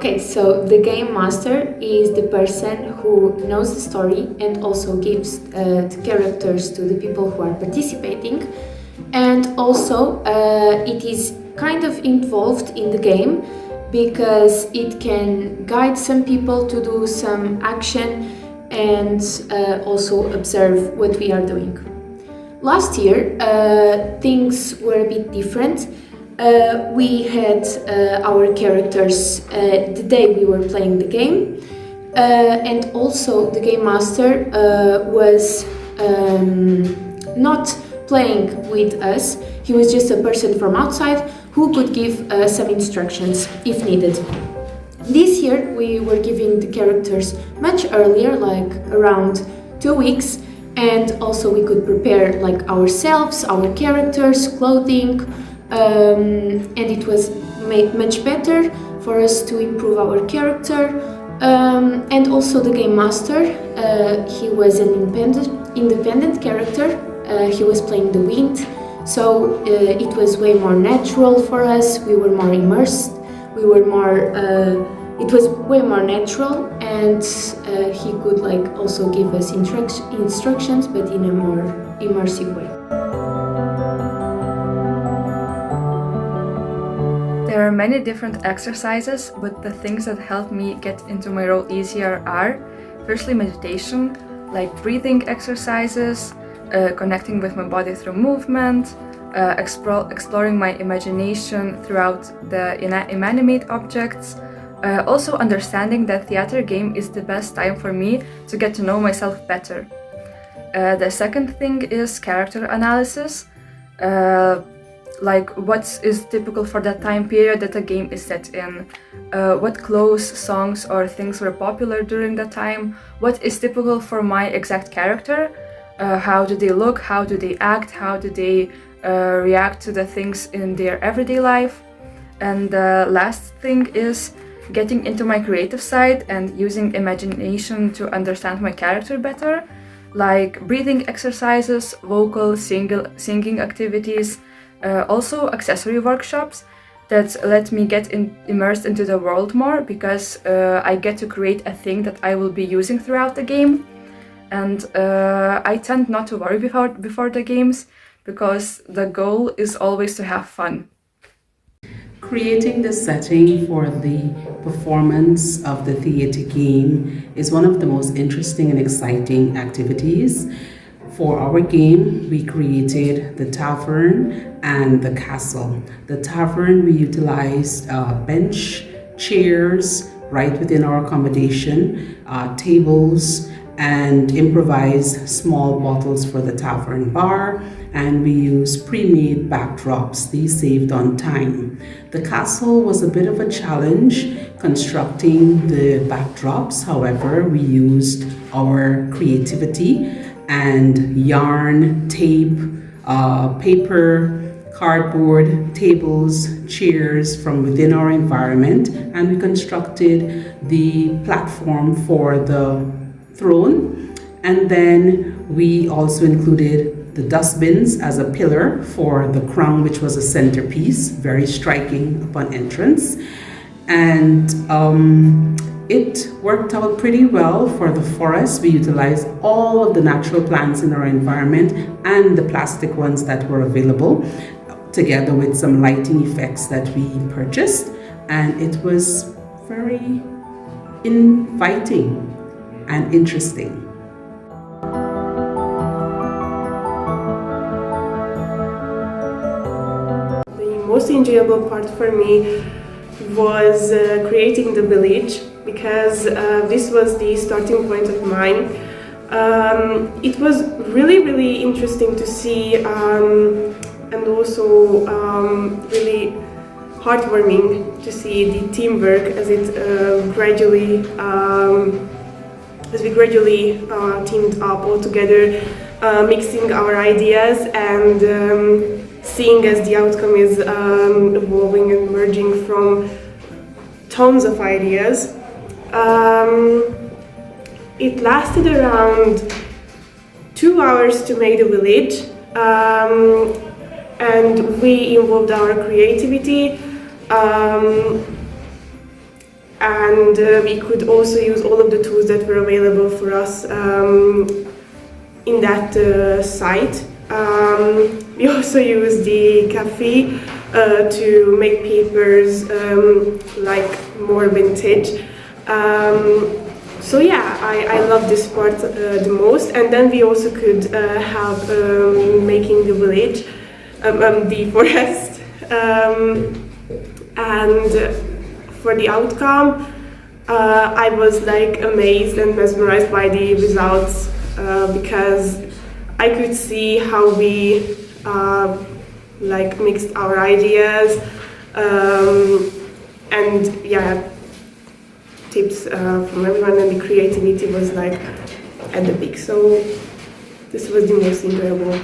Okay, so the game master is the person who knows the story and also gives the characters to the people who are participating. And also it is kind of involved in the game because it can guide some people to do some action and also observe what we are doing. Last year things were a bit different. We had our characters the day we were playing the game, and also the game master was not playing with us. He was just a person from outside who could give some instructions if needed. This year we were giving the characters much earlier, like around 2 weeks, and also we could prepare like ourselves, our characters, clothing, and it was made much better for us to improve our character. And also the game master, he was an independent character. He was playing the wind, so it was way more natural for us. We were more immersed. It was way more natural, and he could like also give us instructions, but in a more immersive way. There are many different exercises, but the things that help me get into my role easier are, firstly, meditation, like breathing exercises, connecting with my body through movement, exploring my imagination throughout the inanimate objects, also understanding that theater game is the best time for me to get to know myself better. The second thing is character analysis, like what is typical for that time period that a game is set in, what clothes, songs or things were popular during that time, what is typical for my exact character, how do they look, how do they act, how do they react to the things in their everyday life. And the last thing is getting into my creative side and using imagination to understand my character better, like breathing exercises, vocal, singing activities, also accessory workshops that let me get immersed into the world more, because I get to create a thing that I will be using throughout the game. And I tend not to worry before the games, because the goal is always to have fun. Creating the setting for the performance of the theatre game is one of the most interesting and exciting activities. For our game, we created the tavern and the castle. The tavern, we utilized bench, chairs right within our accommodation, tables, and improvised small bottles for the tavern bar, and we used pre-made backdrops. These saved on time. The castle was a bit of a challenge constructing the backdrops. However, we used our creativity and yarn, tape, paper, cardboard, tables, chairs from within our environment, and we constructed the platform for the throne. And then we also included the dustbins as a pillar for the crown, which was a centerpiece, very striking upon entrance. And it worked out pretty well for the forest. We utilized all of the natural plants in our environment and the plastic ones that were available, together with some lighting effects that we purchased. And it was very inviting and interesting. The most enjoyable part for me was creating the village, because this was the starting point of mine. It was really interesting to see, and also really heartwarming to see the teamwork as it we gradually teamed up all together, mixing our ideas and seeing as the outcome is evolving and merging from tons of ideas. It lasted around 2 hours to make the village, and we involved our creativity, and we could also use all of the tools that were available for us in that site. We also used the cafe to make papers like more vintage. So yeah, I love this part the most. And then we also could help making the village, the forest, and for the outcome, I was like amazed and mesmerized by the results because I could see how we like mixed our ideas and yeah, tips from everyone, and the creativity was like at the peak. So this was the most enjoyable